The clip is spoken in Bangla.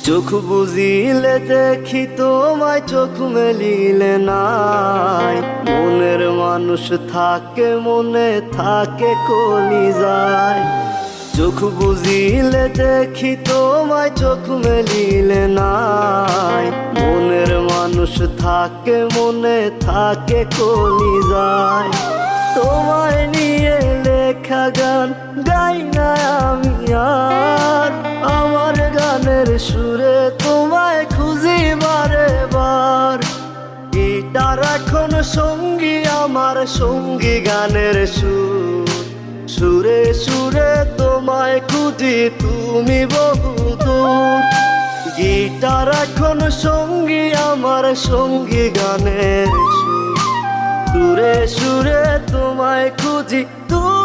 চোখ বুঝিলে দেখি তোমায়, চোখ মেলিলে নাই। মনের মানুষ থাকে, মনে থাকে কলিজায়। চোখ বুঝিলে দেখি তোমায়, চোখ মেলিলে নাই। মনের মানুষ থাকে, মনে থাকে কলিজায়। তোমায় নিয়ে লেখা গান গাই না আমি আর, আমার গানের সুরে তোমায় খুঁজি বারে বার। গিটার এখন সঙ্গী আমার, সঙ্গী গানের সুর। সুরে সুরে তোমায় খুঁজি, তুমি বহুদূর। গিটার এখন সঙ্গী আমার, সঙ্গী গানের সুর। সুরে সুরে তোমায় খুঁজি, তুমি